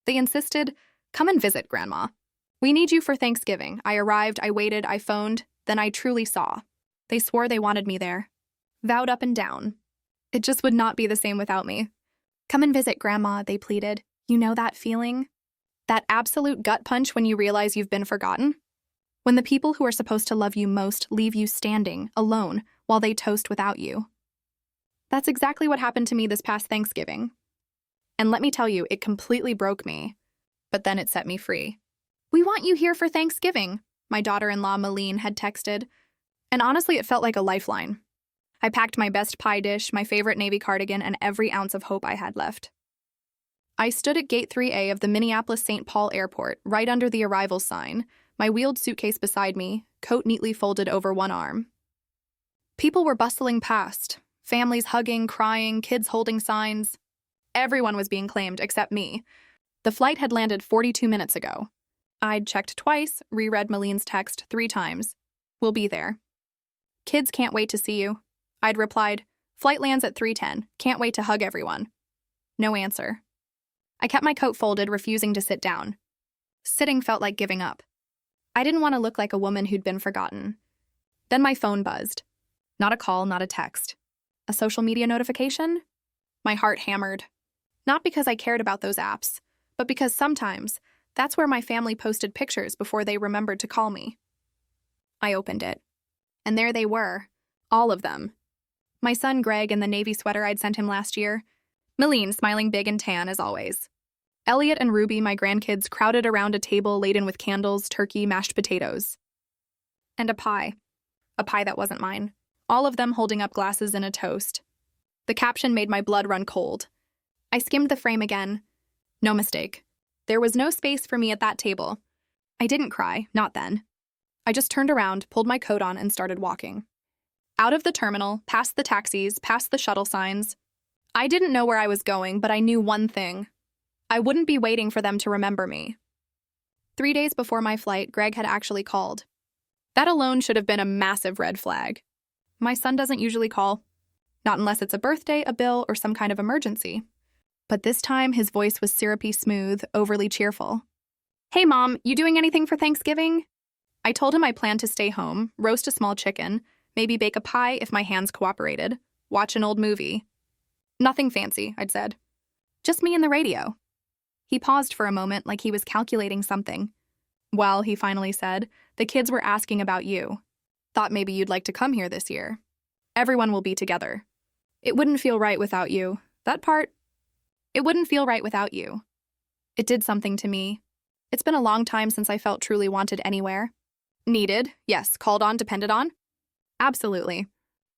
They insisted, "Come and visit, Grandma. We need you for Thanksgiving." I arrived, I waited, I phoned, then I truly saw. They swore they wanted me there. Vowed up and down. It just would not be the same without me. "Come and visit, Grandma," they pleaded. "You know that feeling? That absolute gut punch when you realize you've been forgotten? When the people who are supposed to love you most leave you standing, alone, while they toast without you." That's exactly what happened to me this past Thanksgiving. And let me tell you, it completely broke me. But then it set me free. "We want you here for Thanksgiving," my daughter-in-law Malene had texted. And honestly, it felt like a lifeline. I packed my best pie dish, my favorite navy cardigan, and every ounce of hope I had left. I stood at Gate 3A of the Minneapolis-St. Paul Airport, right under the arrival sign, my wheeled suitcase beside me, coat neatly folded over one arm. People were bustling past, families hugging, crying, kids holding signs. Everyone was being claimed except me. The flight had landed 42 minutes ago. I'd checked twice, reread Malene's text 3 times. "We'll be there." "Kids can't wait to see you." I'd replied, "Flight lands at 3:10. Can't wait to hug everyone." No answer. I kept my coat folded, refusing to sit down. Sitting felt like giving up. I didn't want to look like a woman who'd been forgotten. Then my phone buzzed. Not a call, not a text. A social media notification? My heart hammered. Not because I cared about those apps, but because sometimes that's where my family posted pictures before they remembered to call me. I opened it. And there they were. All of them. My son Greg in the navy sweater I'd sent him last year. Malene smiling big and tan as always. Elliot and Ruby, my grandkids, crowded around a table laden with candles, turkey, mashed potatoes. And a pie. A pie that wasn't mine. All of them holding up glasses in a toast. The caption made my blood run cold. I skimmed the frame again. No mistake. There was no space for me at that table. I didn't cry, not then. I just turned around, pulled my coat on, and started walking. Out of the terminal, past the taxis, past the shuttle signs. I didn't know where I was going, but I knew one thing. I wouldn't be waiting for them to remember me. 3 days before my flight, Greg had actually called. That alone should have been a massive red flag. My son doesn't usually call. Not unless it's a birthday, a bill, or some kind of emergency. But this time, his voice was syrupy smooth, overly cheerful. "Hey, Mom, you doing anything for Thanksgiving?" I told him I planned to stay home, roast a small chicken, maybe bake a pie if my hands cooperated, watch an old movie. "Nothing fancy," I'd said. "Just me and the radio." He paused for a moment like he was calculating something. "Well," he finally said, "the kids were asking about you. Thought maybe you'd like to come here this year. Everyone will be together. It wouldn't feel right without you. That part, it wouldn't feel right without you." It did something to me. It's been a long time since I felt truly wanted anywhere. Needed, yes. Called on, depended on? Absolutely.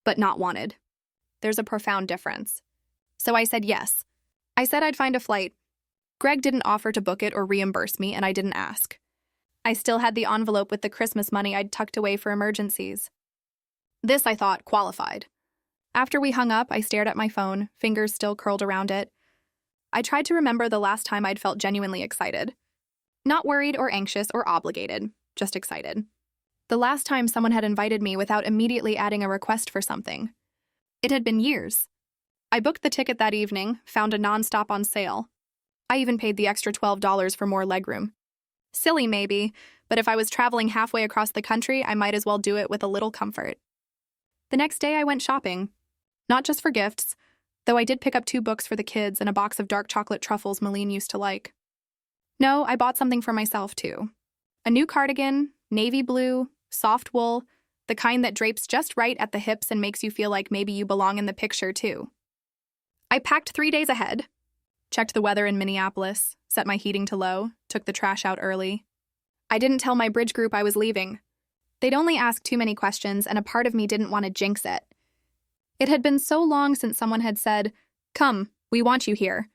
But not wanted. There's a profound difference. So I said yes. I said I'd find a flight. Greg didn't offer to book it or reimburse me, and I didn't ask. I still had the envelope with the Christmas money I'd tucked away for emergencies. This, I thought, qualified. After we hung up, I stared at my phone, fingers still curled around it. I tried to remember the last time I'd felt genuinely excited. Not worried or anxious or obligated, just excited. The last time someone had invited me without immediately adding a request for something. It had been years. I booked the ticket that evening, found a nonstop on sale. I even paid the extra $12 for more legroom. Silly, maybe, but if I was traveling halfway across the country, I might as well do it with a little comfort. The next day I went shopping. Not just for gifts, though I did pick up 2 books for the kids and a box of dark chocolate truffles Malene used to like. No, I bought something for myself, too. A new cardigan, navy blue, soft wool, the kind that drapes just right at the hips and makes you feel like maybe you belong in the picture, too. I packed 3 days ahead. Checked the weather in Minneapolis, set my heating to low, took the trash out early. I didn't tell my bridge group I was leaving. They'd only ask too many questions, and a part of me didn't want to jinx it. It had been so long since someone had said, "Come, we want you here."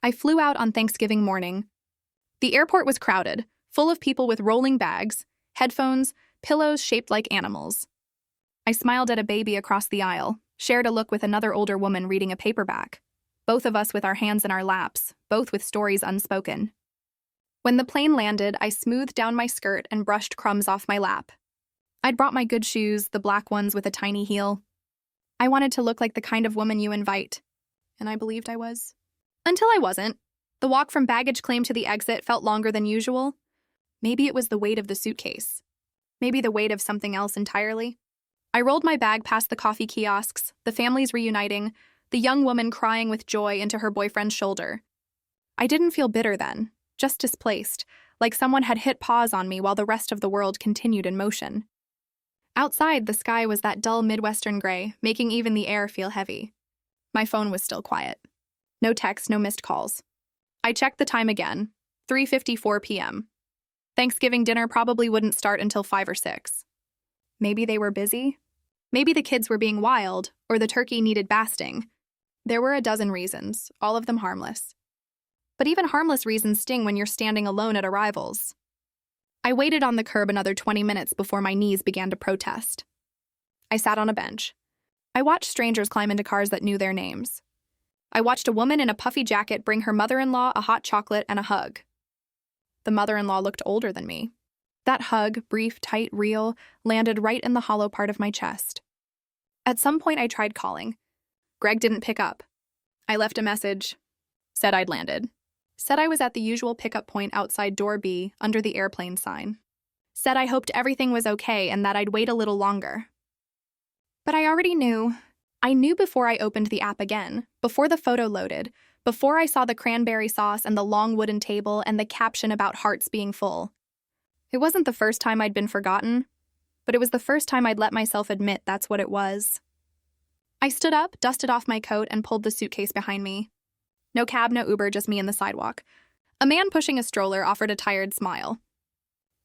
I flew out on Thanksgiving morning. The airport was crowded, full of people with rolling bags, headphones, pillows shaped like animals. I smiled at a baby across the aisle, shared a look with another older woman reading a paperback. Both of us with our hands in our laps, both with stories unspoken. When the plane landed, I smoothed down my skirt and brushed crumbs off my lap. I'd brought my good shoes, the black ones with a tiny heel. I wanted to look like the kind of woman you invite, and I believed I was. Until I wasn't. The walk from baggage claim to the exit felt longer than usual. Maybe it was the weight of the suitcase. Maybe the weight of something else entirely. I rolled my bag past the coffee kiosks, the families reuniting, the young woman crying with joy into her boyfriend's shoulder. I didn't feel bitter then, just displaced, like someone had hit pause on me while the rest of the world continued in motion. Outside, the sky was that dull Midwestern gray, making even the air feel heavy. My phone was still quiet. No texts, no missed calls. I checked the time again, 3:54 p.m. Thanksgiving dinner probably wouldn't start until 5 or 6. Maybe they were busy. Maybe the kids were being wild, or the turkey needed basting. There were a dozen reasons, all of them harmless. But even harmless reasons sting when you're standing alone at arrivals. I waited on the curb another 20 minutes before my knees began to protest. I sat on a bench. I watched strangers climb into cars that knew their names. I watched a woman in a puffy jacket bring her mother-in-law a hot chocolate and a hug. The mother-in-law looked older than me. That hug, brief, tight, real, landed right in the hollow part of my chest. At some point, I tried calling. Greg didn't pick up. I left a message. Said I'd landed. Said I was at the usual pickup point outside door B, under the airplane sign. Said I hoped everything was okay and that I'd wait a little longer. But I already knew. I knew before I opened the app again, before the photo loaded, before I saw the cranberry sauce and the long wooden table and the caption about hearts being full. It wasn't the first time I'd been forgotten, but it was the first time I'd let myself admit that's what it was. I stood up, dusted off my coat, and pulled the suitcase behind me. No cab, no Uber, just me and the sidewalk. A man pushing a stroller offered a tired smile.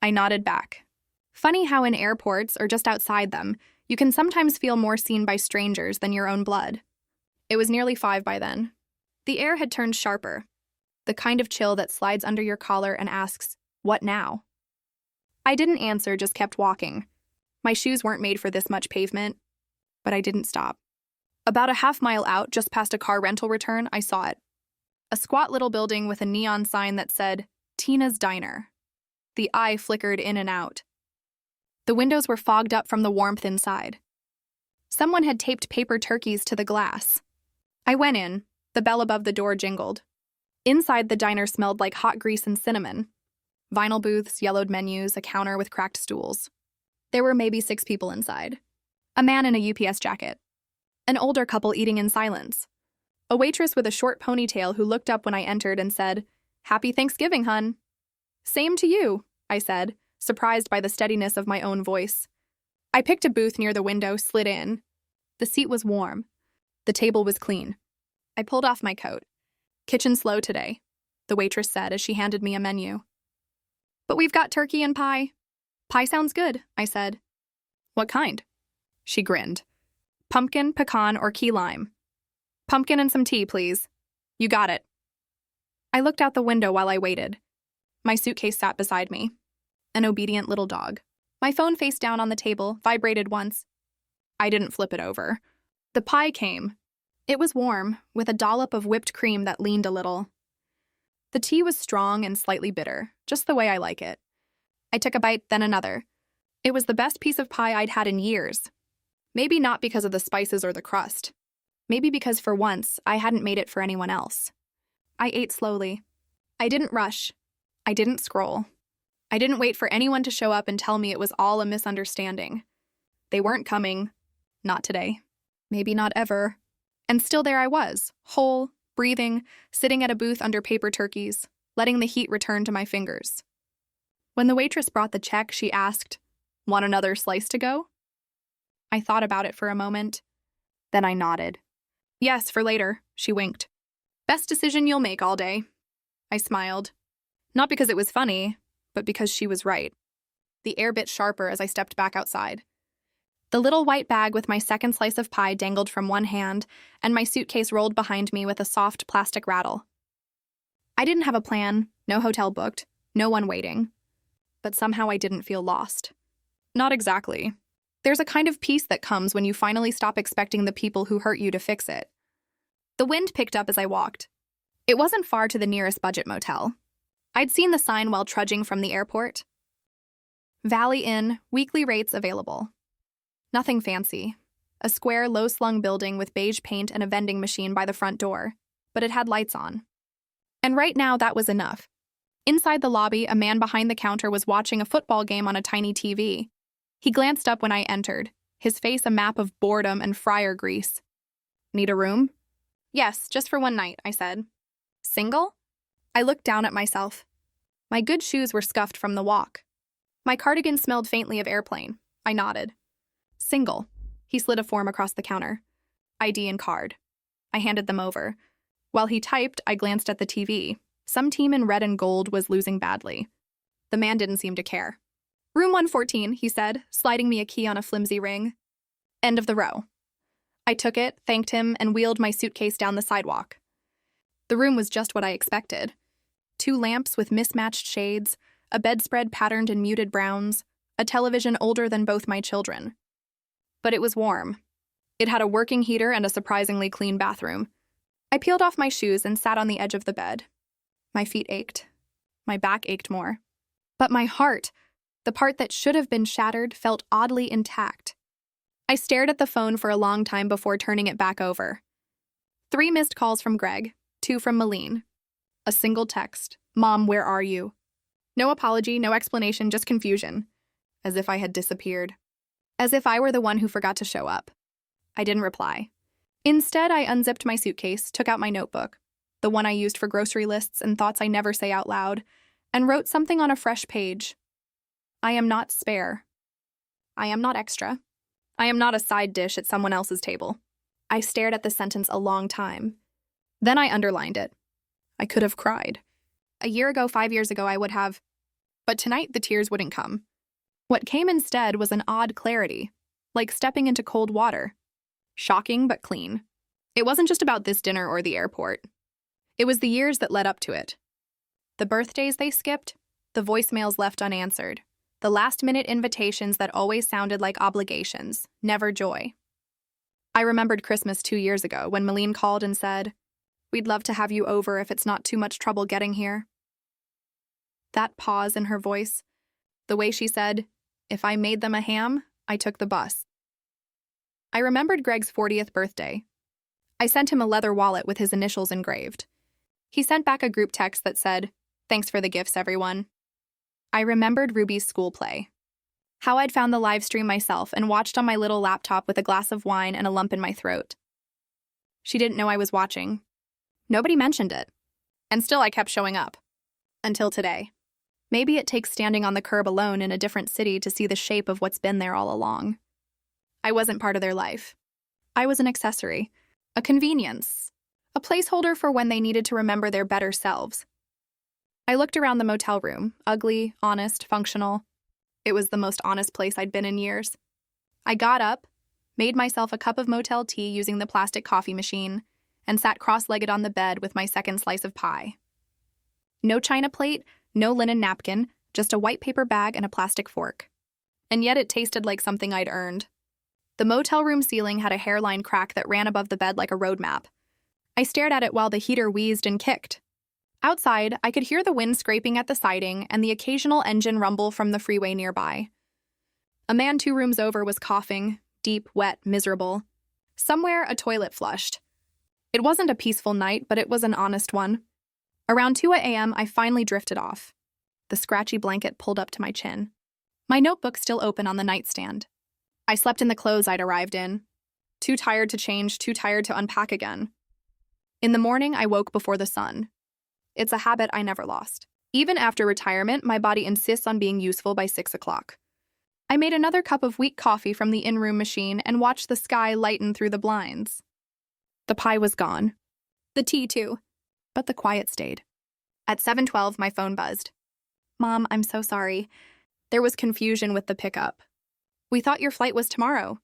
I nodded back. Funny how in airports, or just outside them, you can sometimes feel more seen by strangers than your own blood. It was nearly 5 by then. The air had turned sharper, the kind of chill that slides under your collar and asks, "What now?" I didn't answer, just kept walking. My shoes weren't made for this much pavement, but I didn't stop. About a half-mile out, just past a car rental return, I saw it. A squat little building with a neon sign that said, Tina's Diner. The eye flickered in and out. The windows were fogged up from the warmth inside. Someone had taped paper turkeys to the glass. I went in. The bell above the door jingled. Inside, the diner smelled like hot grease and cinnamon. Vinyl booths, yellowed menus, a counter with cracked stools. There were maybe 6 people inside. A man in a UPS jacket. An older couple eating in silence. A waitress with a short ponytail who looked up when I entered and said, "Happy Thanksgiving, hun." "Same to you," I said, surprised by the steadiness of my own voice. I picked a booth near the window, slid in. The seat was warm. The table was clean. I pulled off my coat. "Kitchen slow today," the waitress said as she handed me a menu. "But we've got turkey and pie." "Pie sounds good," I said. "What kind?" She grinned. "Pumpkin, pecan, or key lime?" "Pumpkin and some tea, please." "You got it." I looked out the window while I waited. My suitcase sat beside me. An obedient little dog. My phone face down on the table, vibrated once. I didn't flip it over. The pie came. It was warm, with a dollop of whipped cream that leaned a little. The tea was strong and slightly bitter, just the way I like it. I took a bite, then another. It was the best piece of pie I'd had in years. Maybe not because of the spices or the crust. Maybe because for once, I hadn't made it for anyone else. I ate slowly. I didn't rush. I didn't scroll. I didn't wait for anyone to show up and tell me it was all a misunderstanding. They weren't coming. Not today. Maybe not ever. And still there I was, whole, breathing, sitting at a booth under paper turkeys, letting the heat return to my fingers. When the waitress brought the check, she asked, "Want another slice to go?" I thought about it for a moment. Then I nodded. "Yes, for later," she winked. "Best decision you'll make all day." I smiled. Not because it was funny, but because she was right. The air bit sharper as I stepped back outside. The little white bag with my second slice of pie dangled from one hand, and my suitcase rolled behind me with a soft plastic rattle. I didn't have a plan, no hotel booked, no one waiting. But somehow I didn't feel lost. Not exactly. There's a kind of peace that comes when you finally stop expecting the people who hurt you to fix it. The wind picked up as I walked. It wasn't far to the nearest budget motel. I'd seen the sign while trudging from the airport. Valley Inn, weekly rates available. Nothing fancy. A square, low-slung building with beige paint and a vending machine by the front door, but it had lights on. And right now, that was enough. Inside the lobby, a man behind the counter was watching a football game on a tiny TV. He glanced up when I entered, his face a map of boredom and fryer grease. Need a room? Yes, just for one night, I said. Single? I looked down at myself. My good shoes were scuffed from the walk. My cardigan smelled faintly of airplane. I nodded. Single. He slid a form across the counter. ID and card. I handed them over. While he typed, I glanced at the TV. Some team in red and gold was losing badly. The man didn't seem to care. Room 114, he said, sliding me a key on a flimsy ring. End of the row. I took it, thanked him, and wheeled my suitcase down the sidewalk. The room was just what I expected. 2 lamps with mismatched shades, a bedspread patterned in muted browns, a television older than both my children. But it was warm. It had a working heater and a surprisingly clean bathroom. I peeled off my shoes and sat on the edge of the bed. My feet ached. My back ached more. But my heart, the part that should have been shattered, felt oddly intact. I stared at the phone for a long time before turning it back over. 3 missed calls from Greg, 2 from Malene. A single text, "Mom, where are you?" No apology, no explanation, just confusion. As if I had disappeared. As if I were the one who forgot to show up. I didn't reply. Instead, I unzipped my suitcase, took out my notebook, the one I used for grocery lists and thoughts I never say out loud, and wrote something on a fresh page. I am not spare. I am not extra. I am not a side dish at someone else's table. I stared at the sentence a long time. Then I underlined it. I could have cried. A year ago, 5 years ago, I would have. But tonight, the tears wouldn't come. What came instead was an odd clarity, like stepping into cold water. Shocking, but clean. It wasn't just about this dinner or the airport. It was the years that led up to it. The birthdays they skipped, the voicemails left unanswered, the last-minute invitations that always sounded like obligations, never joy. I remembered Christmas 2 years ago when Malene called and said, "We'd love to have you over if it's not too much trouble getting here." That pause in her voice, the way she said, "If I made them a ham, I took the bus." I remembered Greg's 40th birthday. I sent him a leather wallet with his initials engraved. He sent back a group text that said, "Thanks for the gifts, everyone." I remembered Ruby's school play. How I'd found the live stream myself and watched on my little laptop with a glass of wine and a lump in my throat. She didn't know I was watching. Nobody mentioned it. And still I kept showing up. Until today. Maybe it takes standing on the curb alone in a different city to see the shape of what's been there all along. I wasn't part of their life. I was an accessory, a convenience, a placeholder for when they needed to remember their better selves. I looked around the motel room, ugly, honest, functional. It was the most honest place I'd been in years. I got up, made myself a cup of motel tea using the plastic coffee machine, and sat cross-legged on the bed with my second slice of pie. No china plate, no linen napkin, just a white paper bag and a plastic fork. And yet it tasted like something I'd earned. The motel room ceiling had a hairline crack that ran above the bed like a road map. I stared at it while the heater wheezed and kicked. Outside, I could hear the wind scraping at the siding and the occasional engine rumble from the freeway nearby. A man 2 rooms over was coughing, deep, wet, miserable. Somewhere, a toilet flushed. It wasn't a peaceful night, but it was an honest one. Around 2 a.m., I finally drifted off. The scratchy blanket pulled up to my chin. My notebook still open on the nightstand. I slept in the clothes I'd arrived in. Too tired to change, too tired to unpack again. In the morning, I woke before the sun. It's a habit I never lost. Even after retirement, my body insists on being useful by 6 o'clock. I made another cup of weak coffee from the in-room machine and watched the sky lighten through the blinds. The pie was gone. The tea, too. But the quiet stayed. At 7:12, my phone buzzed. "Mom, I'm so sorry." There was confusion with the pickup. "We thought your flight was tomorrow.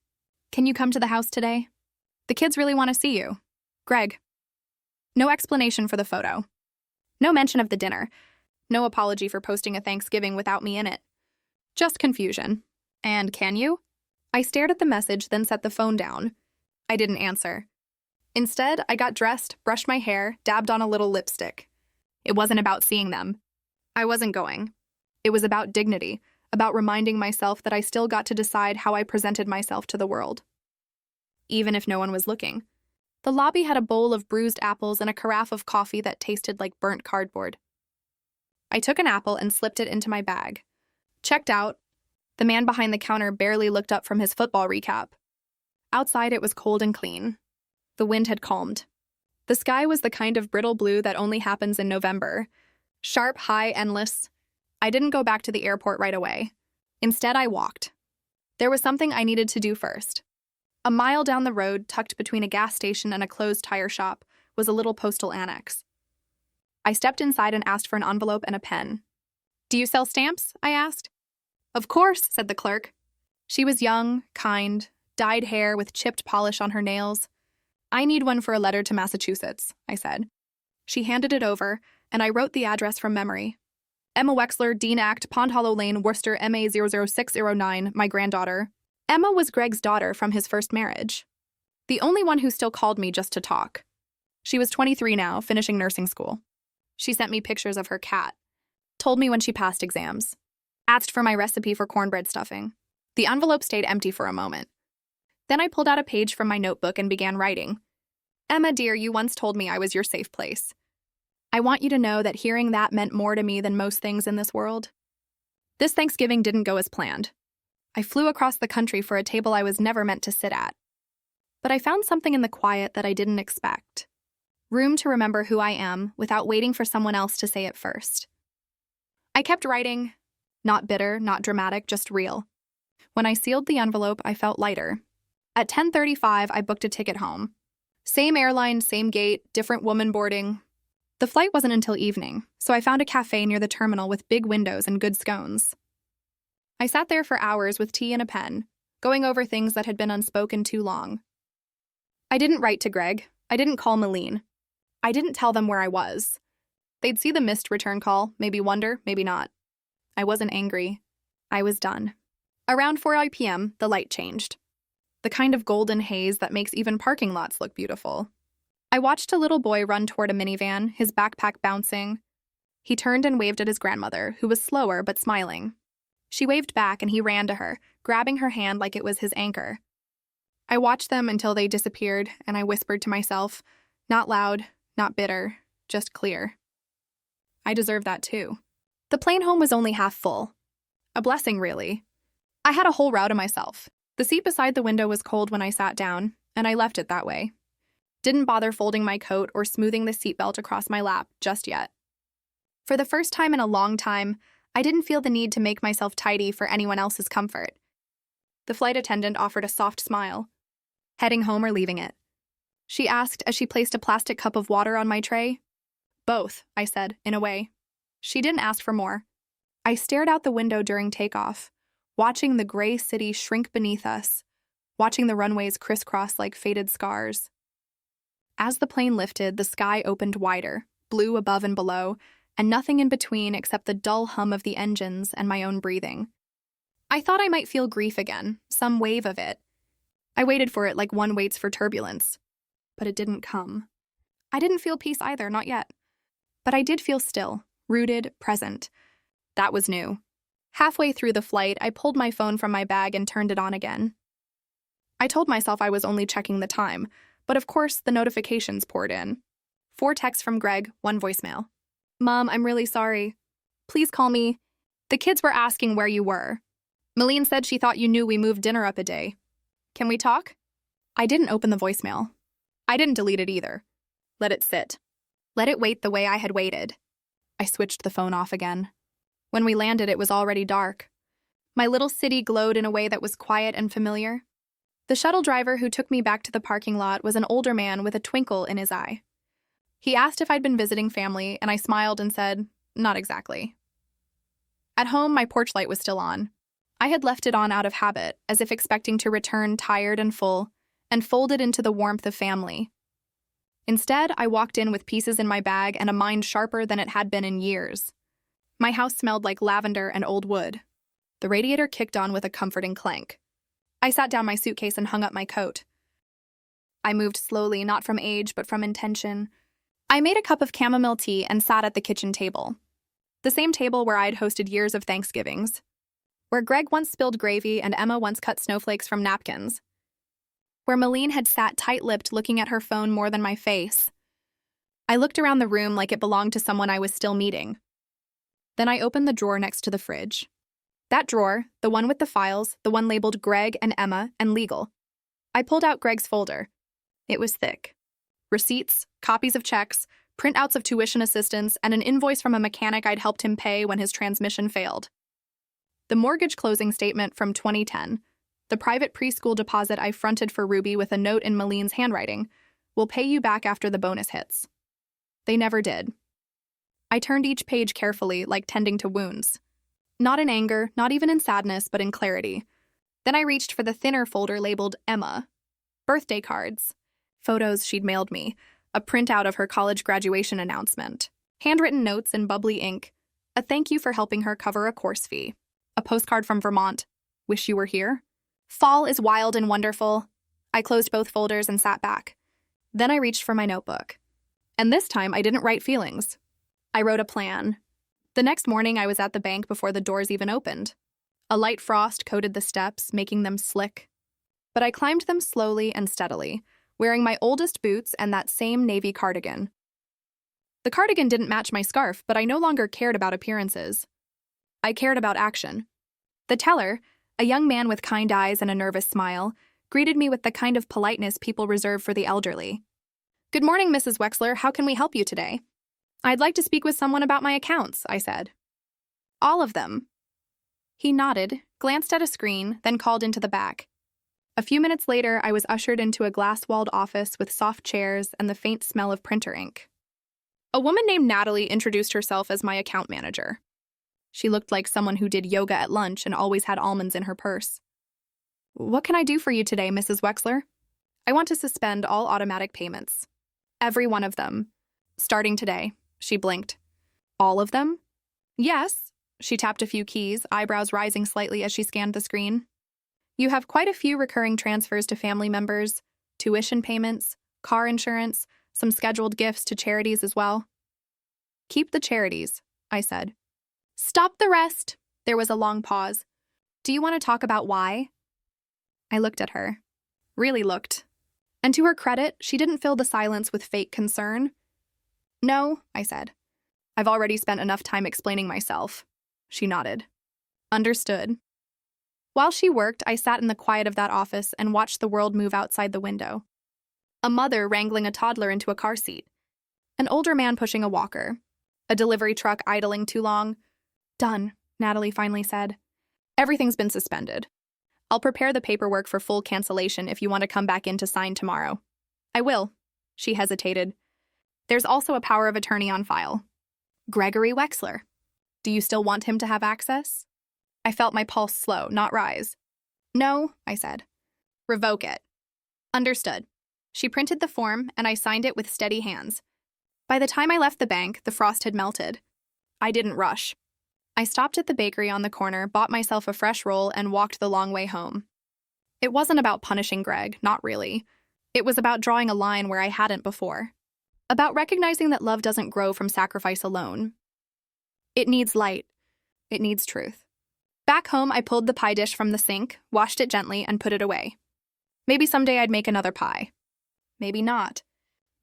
Can you come to the house today? The kids really want to see you. Greg." No explanation for the photo. No mention of the dinner. No apology for posting a Thanksgiving without me in it. Just confusion. And can you? I stared at the message, then set the phone down. I didn't answer. Instead, I got dressed, brushed my hair, dabbed on a little lipstick. It wasn't about seeing them. I wasn't going. It was about dignity, about reminding myself that I still got to decide how I presented myself to the world. Even if no one was looking. The lobby had a bowl of bruised apples and a carafe of coffee that tasted like burnt cardboard. I took an apple and slipped it into my bag. Checked out. The man behind the counter barely looked up from his football recap. Outside, it was cold and clean. The wind had calmed. The sky was the kind of brittle blue that only happens in November. Sharp, high, endless. I didn't go back to the airport right away. Instead, I walked. There was something I needed to do first. A mile down the road, tucked between a gas station and a closed tire shop, was a little postal annex. I stepped inside and asked for an envelope and a pen. "Do you sell stamps?" I asked. "Of course," said the clerk. She was young, kind, dyed hair with chipped polish on her nails. "I need one for a letter to Massachusetts," I said. She handed it over, and I wrote the address from memory. Emma Wexler, Dean Act, Pond Hollow Lane, Worcester, MA 00609, my granddaughter. Emma was Greg's daughter from his first marriage. The only one who still called me just to talk. She was 23 now, finishing nursing school. She sent me pictures of her cat. Told me when she passed exams. Asked for my recipe for cornbread stuffing. The envelope stayed empty for a moment. Then I pulled out a page from my notebook and began writing. "Emma, dear, you once told me I was your safe place. I want you to know that hearing that meant more to me than most things in this world. This Thanksgiving didn't go as planned. I flew across the country for a table I was never meant to sit at. But I found something in the quiet that I didn't expect. Room to remember who I am without waiting for someone else to say it first." I kept writing. Not bitter, not dramatic, just real. When I sealed the envelope, I felt lighter. At 10:35, I booked a ticket home. Same airline, same gate, different woman boarding. The flight wasn't until evening, so I found a cafe near the terminal with big windows and good scones. I sat there for hours with tea and a pen, going over things that had been unspoken too long. I didn't write to Greg. I didn't call Malene. I didn't tell them where I was. They'd see the missed return call, maybe wonder, maybe not. I wasn't angry. I was done. Around 4 p.m., the light changed. The kind of golden haze that makes even parking lots look beautiful. I watched a little boy run toward a minivan, his backpack bouncing. He turned and waved at his grandmother, who was slower but smiling. She waved back and he ran to her, grabbing her hand like it was his anchor. I watched them until they disappeared, and I whispered to myself, not loud, not bitter, just clear. I deserve that too. The plane home was only half full. A blessing, really. I had a whole row to myself. The seat beside the window was cold when I sat down, and I left it that way. Didn't bother folding my coat or smoothing the seatbelt across my lap just yet. For the first time in a long time, I didn't feel the need to make myself tidy for anyone else's comfort. The flight attendant offered a soft smile. "Heading home or leaving it?" she asked as she placed a plastic cup of water on my tray. "Both," I said, in a way. She didn't ask for more. I stared out the window during takeoff, watching the gray city shrink beneath us, watching the runways crisscross like faded scars. As the plane lifted, the sky opened wider, blue above and below, and nothing in between except the dull hum of the engines and my own breathing. I thought I might feel grief again, some wave of it. I waited for it like one waits for turbulence. But it didn't come. I didn't feel peace either, not yet. But I did feel still, rooted, present. That was new. Halfway through the flight, I pulled my phone from my bag and turned it on again. I told myself I was only checking the time, but of course the notifications poured in. 4 texts from Greg, 1 voicemail. "Mom, I'm really sorry. Please call me. The kids were asking where you were. Malene said she thought you knew we moved dinner up a day. Can we talk?" I didn't open the voicemail. I didn't delete it either. Let it sit. Let it wait the way I had waited. I switched the phone off again. When we landed, it was already dark. My little city glowed in a way that was quiet and familiar. The shuttle driver who took me back to the parking lot was an older man with a twinkle in his eye. He asked if I'd been visiting family, and I smiled and said, "Not exactly." At home, my porch light was still on. I had left it on out of habit, as if expecting to return tired and full, and folded into the warmth of family. Instead, I walked in with pieces in my bag and a mind sharper than it had been in years. My house smelled like lavender and old wood. The radiator kicked on with a comforting clank. I sat down my suitcase and hung up my coat. I moved slowly, not from age, but from intention. I made a cup of chamomile tea and sat at the kitchen table. The same table where I'd hosted years of Thanksgivings. Where Greg once spilled gravy and Emma once cut snowflakes from napkins. where Malene had sat tight-lipped looking at her phone more than my face. I looked around the room like it belonged to someone I was still meeting. Then I opened the drawer next to the fridge. That drawer, the one with the files, the one labeled Greg and Emma and legal. I pulled out Greg's folder. It was thick. Receipts, copies of checks, printouts of tuition assistance, and an invoice from a mechanic I'd helped him pay when his transmission failed. The mortgage closing statement from 2010, the private preschool deposit I fronted for Ruby with a note in Malene's handwriting, will pay you back after the bonus hits. They never did. I turned each page carefully, like tending to wounds. Not in anger, not even in sadness, but in clarity. Then I reached for the thinner folder labeled Emma. Birthday cards. Photos she'd mailed me. A printout of her college graduation announcement. Handwritten notes in bubbly ink. A thank you for helping her cover a course fee. A postcard from Vermont. Wish you were here. Fall is wild and wonderful. I closed both folders and sat back. Then I reached for my notebook. And this time I didn't write feelings. I wrote a plan. The next morning I was at the bank before the doors even opened. A light frost coated the steps, making them slick. But I climbed them slowly and steadily, wearing my oldest boots and that same navy cardigan. The cardigan didn't match my scarf, but I no longer cared about appearances. I cared about action. The teller, a young man with kind eyes and a nervous smile, greeted me with the kind of politeness people reserve for the elderly. "Good morning, Mrs. Wexler. How can we help you today?" "I'd like to speak with someone about my accounts," I said. "All of them." He nodded, glanced at a screen, then called into the back. A few minutes later, I was ushered into a glass-walled office with soft chairs and the faint smell of printer ink. A woman named Natalie introduced herself as my account manager. She looked like someone who did yoga at lunch and always had almonds in her purse. "What can I do for you today, Mrs. Wexler?" "I want to suspend all automatic payments. Every one of them. Starting today." She blinked. "All of them?" "Yes." She tapped a few keys, eyebrows rising slightly as she scanned the screen. "You have quite a few recurring transfers to family members, tuition payments, car insurance, some scheduled gifts to charities as well." "Keep the charities," I said. "Stop the rest." There was a long pause. "Do you want to talk about why?" I looked at her. Really looked. And to her credit, she didn't fill the silence with fake concern. "No," I said. "I've already spent enough time explaining myself." She nodded. "Understood." While she worked, I sat in the quiet of that office and watched the world move outside the window. A mother wrangling a toddler into a car seat. An older man pushing a walker. A delivery truck idling too long. "Done," Natalie finally said. "Everything's been suspended. I'll prepare the paperwork for full cancellation if you want to come back in to sign tomorrow." "I will." She hesitated. "There's also a power of attorney on file. Gregory Wexler. Do you still want him to have access?" I felt my pulse slow, not rise. "No," I said. "Revoke it." "Understood." She printed the form, and I signed it with steady hands. By the time I left the bank, the frost had melted. I didn't rush. I stopped at the bakery on the corner, bought myself a fresh roll, and walked the long way home. It wasn't about punishing Greg, not really. It was about drawing a line where I hadn't before. About recognizing that love doesn't grow from sacrifice alone. It needs light. It needs truth. Back home, I pulled the pie dish from the sink, washed it gently, and put it away. Maybe someday I'd make another pie. Maybe not.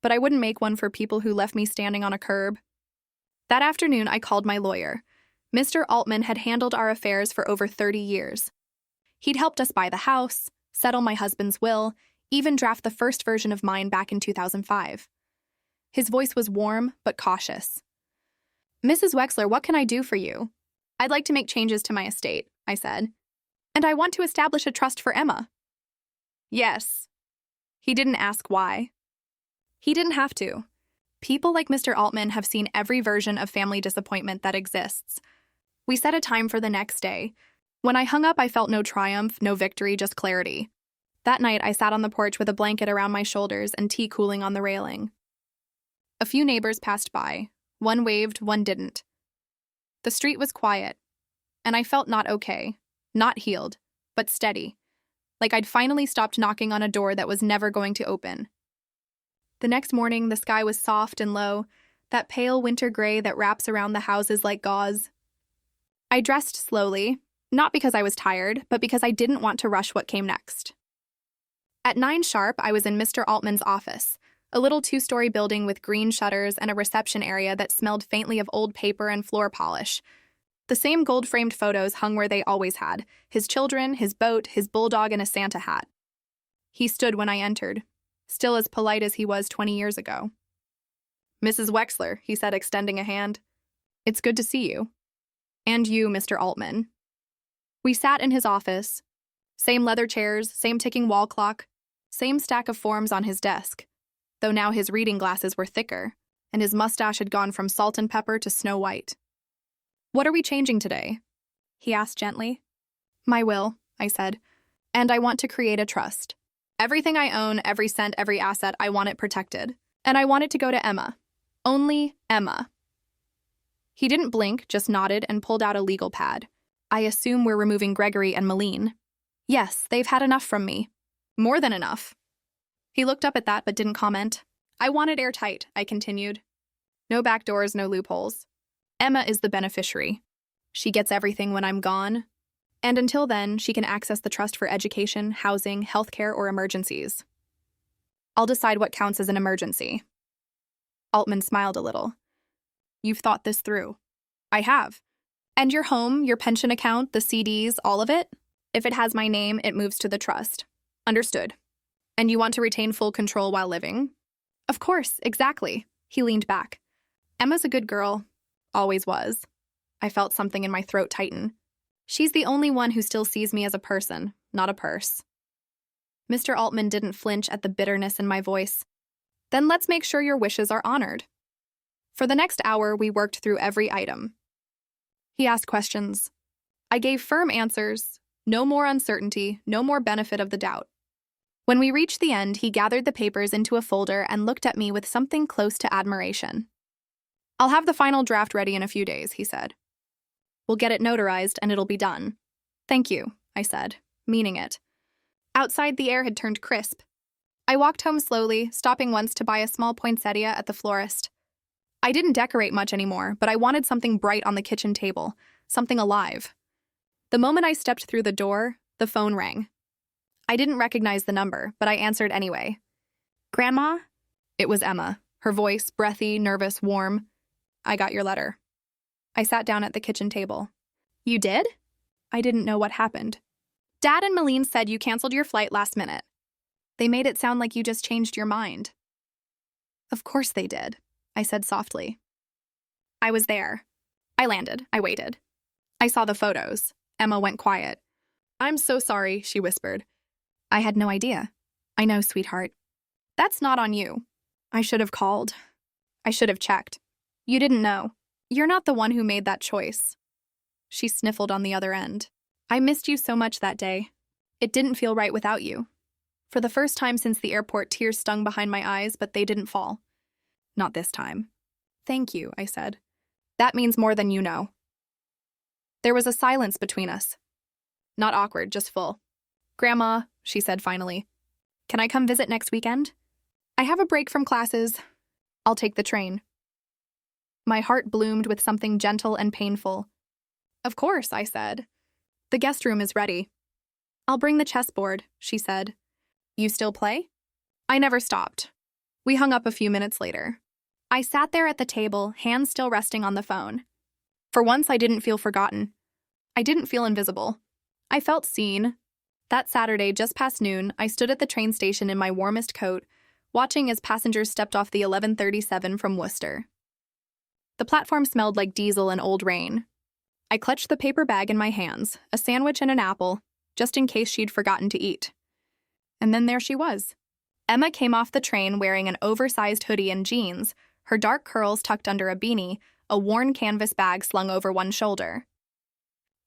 But I wouldn't make one for people who left me standing on a curb. That afternoon, I called my lawyer. Mr. Altman had handled our affairs for over 30 years. He'd helped us buy the house, settle my husband's will, even draft the first version of mine back in 2005. His voice was warm, but cautious. "Mrs. Wexler, what can I do for you?" "I'd like to make changes to my estate," I said. "And I want to establish a trust for Emma." "Yes." He didn't ask why. He didn't have to. People like Mr. Altman have seen every version of family disappointment that exists. We set a time for the next day. When I hung up, I felt no triumph, no victory, just clarity. That night, I sat on the porch with a blanket around my shoulders and tea cooling on the railing. A few neighbors passed by. One waved, one didn't. The street was quiet, and I felt not okay, not healed, but steady, like I'd finally stopped knocking on a door that was never going to open. The next morning, the sky was soft and low, that pale winter gray that wraps around the houses like gauze. I dressed slowly, not because I was tired, but because I didn't want to rush what came next. At 9 sharp, I was in Mr. Altman's office, a little two-story building with green shutters and a reception area that smelled faintly of old paper and floor polish. The same gold-framed photos hung where they always had, his children, his boat, his bulldog, and a Santa hat. He stood when I entered, still as polite as he was 20 years ago. "Mrs. Wexler," he said, extending a hand. "It's good to see you. And you, Mr. Altman." We sat in his office. Same leather chairs, same ticking wall clock, same stack of forms on his desk, though now his reading glasses were thicker, and his mustache had gone from salt and pepper to snow white. "What are we changing today?" he asked gently. "My will," I said, "and I want to create a trust. Everything I own, every cent, every asset, I want it protected. And I want it to go to Emma. Only Emma." He didn't blink, just nodded and pulled out a legal pad. "I assume we're removing Gregory and Malene." "Yes, they've had enough from me. More than enough." He looked up at that but didn't comment. "I want it airtight," I continued. "No back doors, no loopholes. Emma is the beneficiary. She gets everything when I'm gone. And until then, she can access the trust for education, housing, healthcare, or emergencies. I'll decide what counts as an emergency." Altman smiled a little. "You've thought this through." "I have. And your home, your pension account, the CDs, all of it? If it has my name, it moves to the trust." "Understood. And you want to retain full control while living?" "Of course, exactly." He leaned back. "Emma's a good girl. Always was." I felt something in my throat tighten. "She's the only one who still sees me as a person, not a purse." Mr. Altman didn't flinch at the bitterness in my voice. "Then let's make sure your wishes are honored." For the next hour, we worked through every item. He asked questions. I gave firm answers. No more uncertainty, no more benefit of the doubt. When we reached the end, he gathered the papers into a folder and looked at me with something close to admiration. "I'll have the final draft ready in a few days," he said. "We'll get it notarized and it'll be done." "Thank you," I said, meaning it. Outside, the air had turned crisp. I walked home slowly, stopping once to buy a small poinsettia at the florist. I didn't decorate much anymore, but I wanted something bright on the kitchen table, something alive. The moment I stepped through the door, the phone rang. I didn't recognize the number, but I answered anyway. "Grandma?" It was Emma, her voice breathy, nervous, warm. "I got your letter." I sat down at the kitchen table. "You did?" I didn't know what happened. "Dad and Malene said you canceled your flight last minute. They made it sound like you just changed your mind." "Of course they did," I said softly. "I was there. I landed. I waited. I saw the photos." Emma went quiet. "I'm so sorry," she whispered. "I had no idea." "I know, sweetheart. That's not on you. I should have called. I should have checked. You didn't know. You're not the one who made that choice." She sniffled on the other end. "I missed you so much that day. It didn't feel right without you." For the first time since the airport, tears stung behind my eyes, but they didn't fall. "Not this time." "Thank you," I said. "That means more than you know." There was a silence between us. Not awkward, just full. "Grandma," she said finally, "can I come visit next weekend? I have a break from classes. I'll take the train." My heart bloomed with something gentle and painful. "Of course," I said. "The guest room is ready." "I'll bring the chessboard," she said. "You still play?" I never stopped. We hung up a few minutes later. I sat there at the table, hands still resting on the phone. For once, I didn't feel forgotten. I didn't feel invisible. I felt seen. That Saturday, just past noon, I stood at the train station in my warmest coat, watching as passengers stepped off the 1137 from Worcester. The platform smelled like diesel and old rain. I clutched the paper bag in my hands, a sandwich and an apple, just in case she'd forgotten to eat. And then there she was. Emma came off the train wearing an oversized hoodie and jeans, her dark curls tucked under a beanie, a worn canvas bag slung over one shoulder.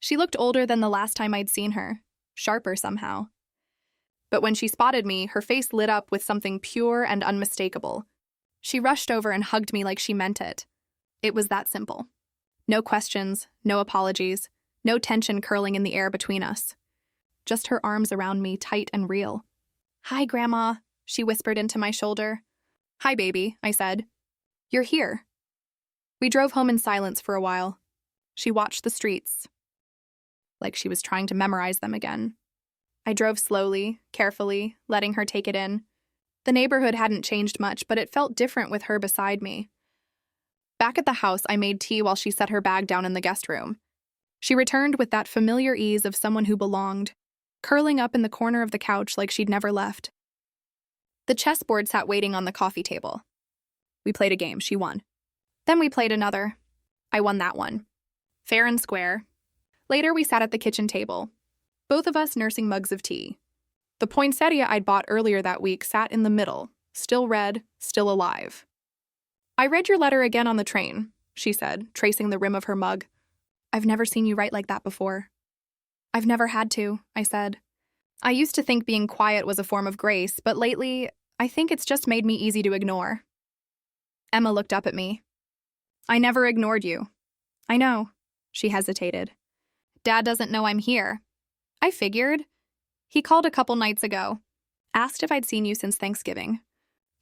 She looked older than the last time I'd seen her, sharper somehow. But when she spotted me, her face lit up with something pure and unmistakable. She rushed over and hugged me like she meant it. It was that simple. No questions, no apologies, no tension curling in the air between us. Just her arms around me, tight and real. "Hi, Grandma," she whispered into my shoulder. "Hi, baby," I said. "You're here." We drove home in silence for a while. She watched the streets, like she was trying to memorize them again. I drove slowly, carefully, letting her take it in. The neighborhood hadn't changed much, but it felt different with her beside me. Back at the house, I made tea while she set her bag down in the guest room. She returned with that familiar ease of someone who belonged, curling up in the corner of the couch like she'd never left. The chessboard sat waiting on the coffee table. We played a game. She won. Then we played another. I won that one. Fair and square. Later, we sat at the kitchen table, both of us nursing mugs of tea. The poinsettia I'd bought earlier that week sat in the middle, still red, still alive. "I read your letter again on the train," she said, tracing the rim of her mug. "I've never seen you write like that before." "I've never had to," I said. "I used to think being quiet was a form of grace, but lately, I think it's just made me easy to ignore." Emma looked up at me. "I never ignored you." "I know." She hesitated. "Dad doesn't know I'm here." "I figured. He called a couple nights ago. Asked if I'd seen you since Thanksgiving.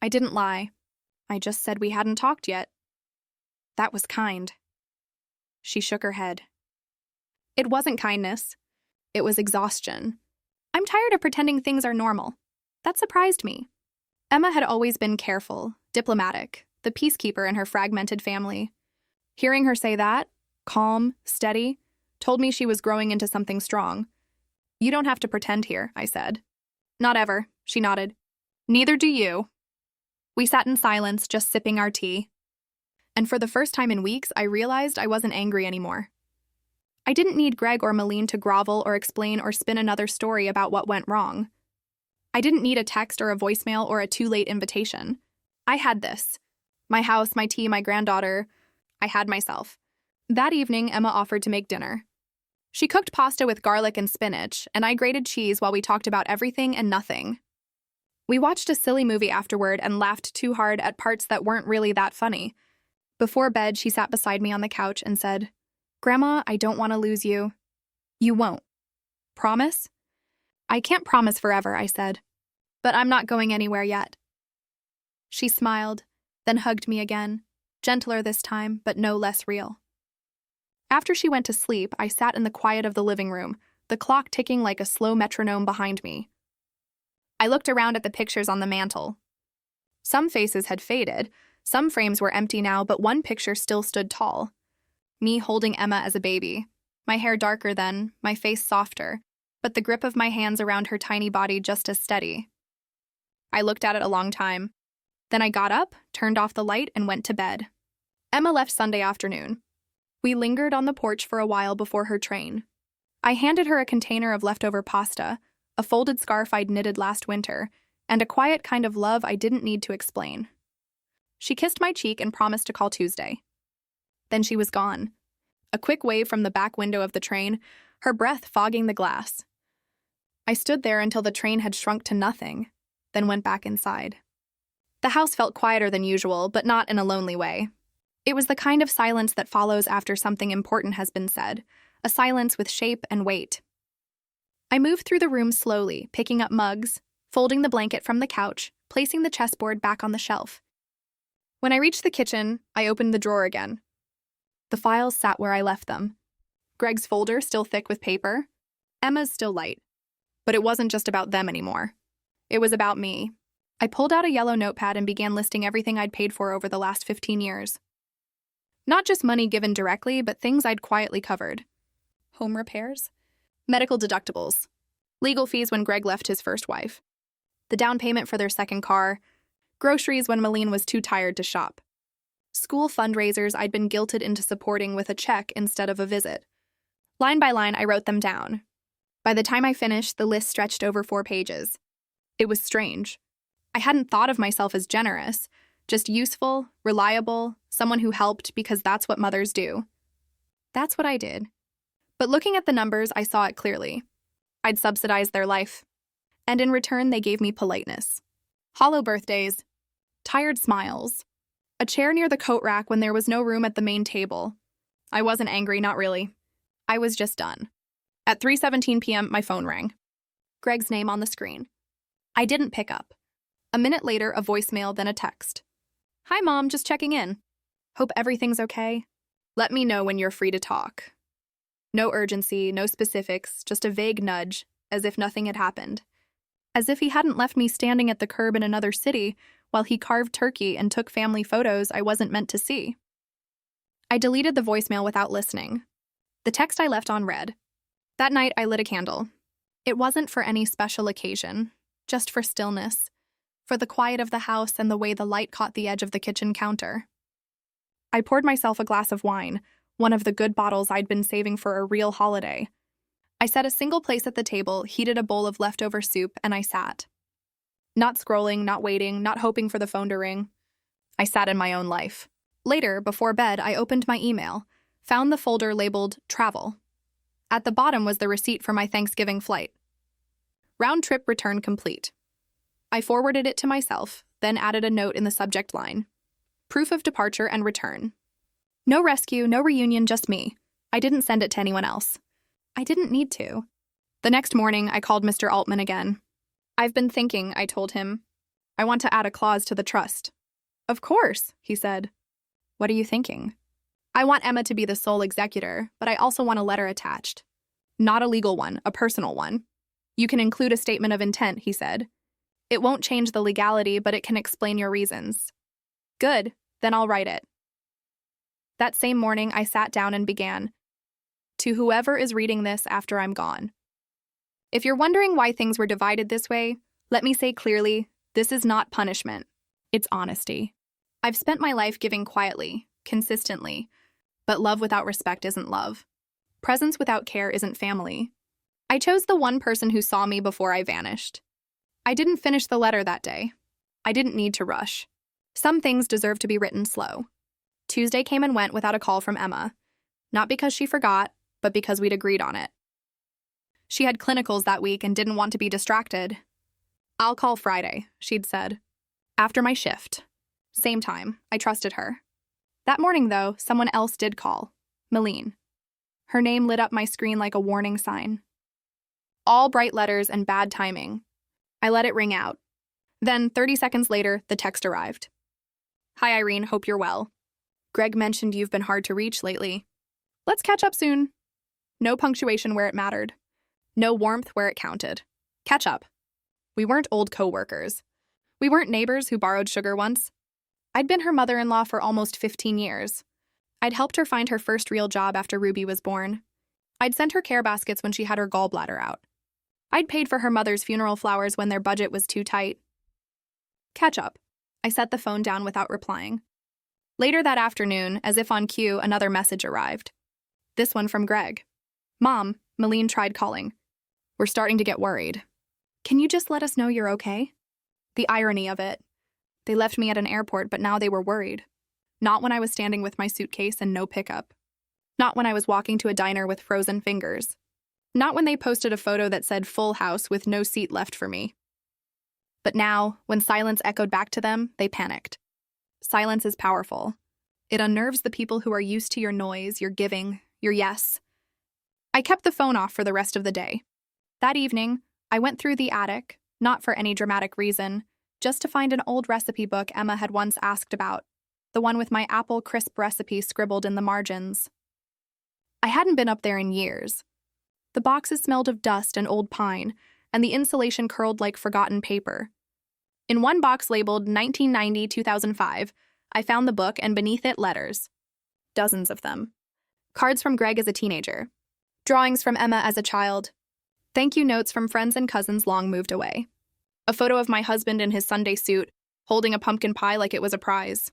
I didn't lie. I just said we hadn't talked yet." "That was kind." She shook her head. "It wasn't kindness. It was exhaustion. I'm tired of pretending things are normal." That surprised me. Emma had always been careful, diplomatic, the peacekeeper in her fragmented family. Hearing her say that, calm, steady, told me she was growing into something strong. "You don't have to pretend here," I said. "Not ever," she nodded. "Neither do you." We sat in silence, just sipping our tea. And for the first time in weeks, I realized I wasn't angry anymore. I didn't need Greg or Malene to grovel or explain or spin another story about what went wrong. I didn't need a text or a voicemail or a too-late invitation. I had this. My house, my tea, my granddaughter. I had myself. That evening, Emma offered to make dinner. She cooked pasta with garlic and spinach, and I grated cheese while we talked about everything and nothing. We watched a silly movie afterward and laughed too hard at parts that weren't really that funny. Before bed, she sat beside me on the couch and said, "Grandma, I don't want to lose you." "You won't." "Promise?" "I can't promise forever," I said. "But I'm not going anywhere yet." She smiled, then hugged me again, gentler this time, but no less real. After she went to sleep, I sat in the quiet of the living room, the clock ticking like a slow metronome behind me. I looked around at the pictures on the mantel. Some faces had faded, some frames were empty now, but one picture still stood tall. Me holding Emma as a baby, my hair darker then, my face softer, but the grip of my hands around her tiny body just as steady. I looked at it a long time. Then I got up, turned off the light, and went to bed. Emma left Sunday afternoon. We lingered on the porch for a while before her train. I handed her a container of leftover pasta, a folded scarf I'd knitted last winter, and a quiet kind of love I didn't need to explain. She kissed my cheek and promised to call Tuesday. Then she was gone. A quick wave from the back window of the train, her breath fogging the glass. I stood there until the train had shrunk to nothing, then went back inside. The house felt quieter than usual, but not in a lonely way. It was the kind of silence that follows after something important has been said, a silence with shape and weight. I moved through the room slowly, picking up mugs, folding the blanket from the couch, placing the chessboard back on the shelf. When I reached the kitchen, I opened the drawer again. The files sat where I left them. Greg's folder still thick with paper, Emma's still light. But it wasn't just about them anymore. It was about me. I pulled out a yellow notepad and began listing everything I'd paid for over the last 15 years. Not just money given directly, but things I'd quietly covered. Home repairs, medical deductibles, legal fees when Greg left his first wife, the down payment for their second car, groceries when Malene was too tired to shop, school fundraisers I'd been guilted into supporting with a check instead of a visit. Line by line, I wrote them down. By the time I finished, the list stretched over 4 pages. It was strange. I hadn't thought of myself as generous, just useful, reliable, someone who helped because that's what mothers do. That's what I did. But looking at the numbers, I saw it clearly. I'd subsidized their life. And in return, they gave me politeness. Hollow birthdays, tired smiles, a chair near the coat rack when there was no room at the main table. I wasn't angry, not really. I was just done. At 3:17 p.m., my phone rang. Greg's name on the screen. I didn't pick up. A minute later, a voicemail, then a text. "Hi, Mom, just checking in. Hope everything's okay. Let me know when you're free to talk." No urgency, no specifics, just a vague nudge, as if nothing had happened. As if he hadn't left me standing at the curb in another city while he carved turkey and took family photos I wasn't meant to see. I deleted the voicemail without listening. The text I left on read. That night, I lit a candle. It wasn't for any special occasion, just for stillness, for the quiet of the house and the way the light caught the edge of the kitchen counter. I poured myself a glass of wine, one of the good bottles I'd been saving for a real holiday. I set a single place at the table, heated a bowl of leftover soup, and I sat. Not scrolling, not waiting, not hoping for the phone to ring. I sat in my own life. Later, before bed, I opened my email, found the folder labeled Travel. At the bottom was the receipt for my Thanksgiving flight. Round trip return complete. I forwarded it to myself, then added a note in the subject line. Proof of departure and return. No rescue, no reunion, just me. I didn't send it to anyone else. I didn't need to. The next morning, I called Mr. Altman again. I've been thinking, I told him. I want to add a clause to the trust. Of course, he said. What are you thinking? I want Emma to be the sole executor, but I also want a letter attached. Not a legal one, a personal one. You can include a statement of intent, he said. It won't change the legality, but it can explain your reasons. Good, then I'll write it. That same morning, I sat down and began. To whoever is reading this after I'm gone. If you're wondering why things were divided this way, let me say clearly, this is not punishment. It's honesty. I've spent my life giving quietly, consistently, but love without respect isn't love. Presence without care isn't family. I chose the one person who saw me before I vanished. I didn't finish the letter that day. I didn't need to rush. Some things deserve to be written slow. Tuesday came and went without a call from Emma. Not because she forgot, but because we'd agreed on it. She had clinicals that week and didn't want to be distracted. I'll call Friday, she'd said. After my shift. Same time. I trusted her. That morning, though, someone else did call. Malene. Her name lit up my screen like a warning sign. All bright letters and bad timing. I let it ring out. Then, 30 seconds later, the text arrived. Hi, Irene. Hope you're well. Greg mentioned you've been hard to reach lately. Let's catch up soon. No punctuation where it mattered. No warmth where it counted. Catch up. We weren't old co-workers. We weren't neighbors who borrowed sugar once. I'd been her mother-in-law for almost 15 years. I'd helped her find her first real job after Ruby was born. I'd sent her care baskets when she had her gallbladder out. I'd paid for her mother's funeral flowers when their budget was too tight. Catch up. I set the phone down without replying. Later that afternoon, as if on cue, another message arrived. This one from Greg. Mom, Malene tried calling. We're starting to get worried. Can you just let us know you're okay? The irony of it. They left me at an airport, but now they were worried. Not when I was standing with my suitcase and no pickup. Not when I was walking to a diner with frozen fingers. Not when they posted a photo that said full house with no seat left for me. But now, when silence echoed back to them, they panicked. Silence is powerful. It unnerves the people who are used to your noise, your giving, your yes. I kept the phone off for the rest of the day. That evening, I went through the attic, not for any dramatic reason, just to find an old recipe book Emma had once asked about, the one with my apple crisp recipe scribbled in the margins. I hadn't been up there in years. The boxes smelled of dust and old pine, and the insulation curled like forgotten paper. In one box labeled 1990-2005, I found the book and beneath it letters. Dozens of them. Cards from Greg as a teenager. Drawings from Emma as a child. Thank you notes from friends and cousins long moved away. A photo of my husband in his Sunday suit, holding a pumpkin pie like it was a prize.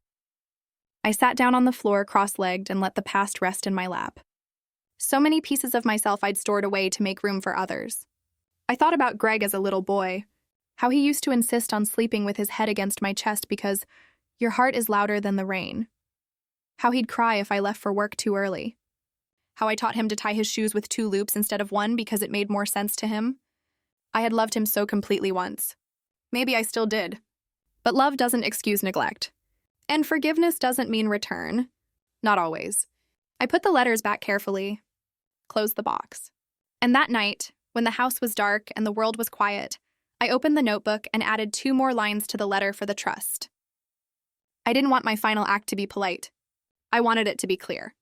I sat down on the floor cross-legged and let the past rest in my lap. So many pieces of myself I'd stored away to make room for others. I thought about Greg as a little boy, how he used to insist on sleeping with his head against my chest because your heart is louder than the rain. How he'd cry if I left for work too early. How I taught him to tie his shoes with 2 loops instead of 1 because it made more sense to him. I had loved him so completely once. Maybe I still did. But love doesn't excuse neglect. And forgiveness doesn't mean return. Not always. I put the letters back carefully, closed the box. And that night, when the house was dark and the world was quiet, I opened the notebook and added 2 more lines to the letter for the trust. I didn't want my final act to be polite. I wanted it to be clear.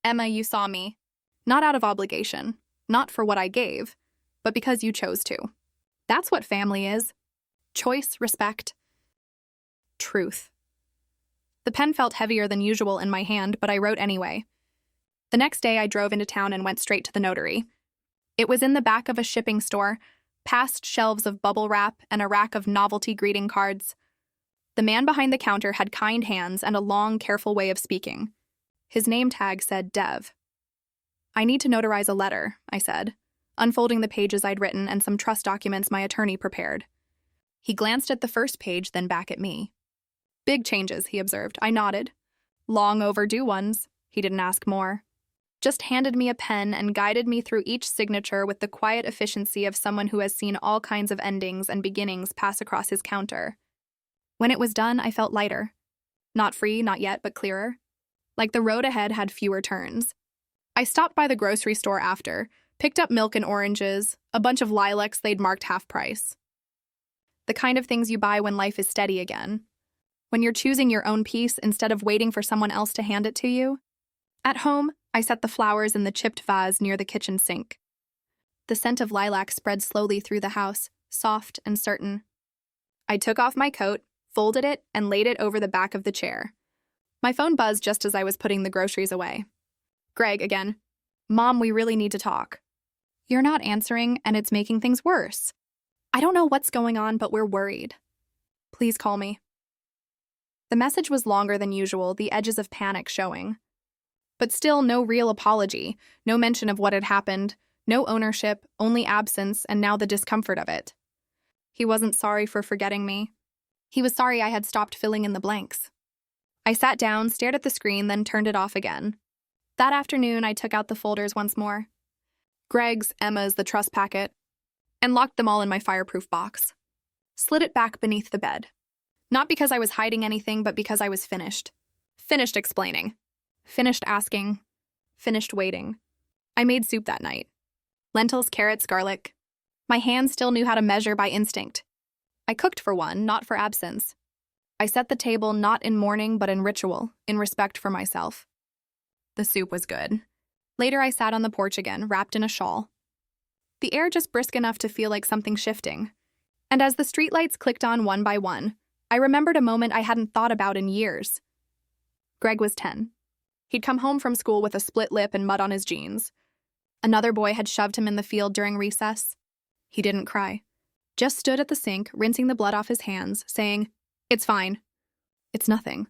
Emma, you saw me. Not out of obligation, not for what I gave, but because you chose to. That's what family is. Choice, respect, truth. The pen felt heavier than usual in my hand, but I wrote anyway. The next day, I drove into town and went straight to the notary. It was in the back of a shipping store, past shelves of bubble wrap and a rack of novelty greeting cards. The man behind the counter had kind hands and a long, careful way of speaking. His name tag said Dev. "I need to notarize a letter," I said, unfolding the pages I'd written and some trust documents my attorney prepared. He glanced at the first page, then back at me. "Big changes," he observed. I nodded. "Long overdue ones." He didn't ask more. Just handed me a pen and guided me through each signature with the quiet efficiency of someone who has seen all kinds of endings and beginnings pass across his counter. When it was done, I felt lighter. Not free, not yet, but clearer. Like the road ahead had fewer turns. I stopped by the grocery store after, picked up milk and oranges, a bunch of lilacs they'd marked half price. The kind of things you buy when life is steady again. When you're choosing your own peace instead of waiting for someone else to hand it to you. At home, I set the flowers in the chipped vase near the kitchen sink. The scent of lilac spread slowly through the house, soft and certain. I took off my coat, folded it, and laid it over the back of the chair. My phone buzzed just as I was putting the groceries away. Greg again. "Mom, we really need to talk." "You're not answering, and it's making things worse. I don't know what's going on, but we're worried. Please call me." The message was longer than usual, the edges of panic showing. But still no real apology, no mention of what had happened, no ownership, only absence, and now the discomfort of it. He wasn't sorry for forgetting me. He was sorry I had stopped filling in the blanks. I sat down, stared at the screen, then turned it off again. That afternoon, I took out the folders once more. Greg's, Emma's, the trust packet, and locked them all in my fireproof box. Slid it back beneath the bed. Not because I was hiding anything, but because I was finished. Finished explaining. Finished asking. Finished waiting. I made soup that night. Lentils, carrots, garlic. My hands still knew how to measure by instinct. I cooked for one, not for absence. I set the table not in mourning, but in ritual, in respect for myself. The soup was good. Later, I sat on the porch again, wrapped in a shawl. The air just brisk enough to feel like something shifting. And as the streetlights clicked on one by one, I remembered a moment I hadn't thought about in years. Greg was 10. He'd come home from school with a split lip and mud on his jeans. Another boy had shoved him in the field during recess. He didn't cry. Just stood at the sink, rinsing the blood off his hands, saying, "It's fine. It's nothing."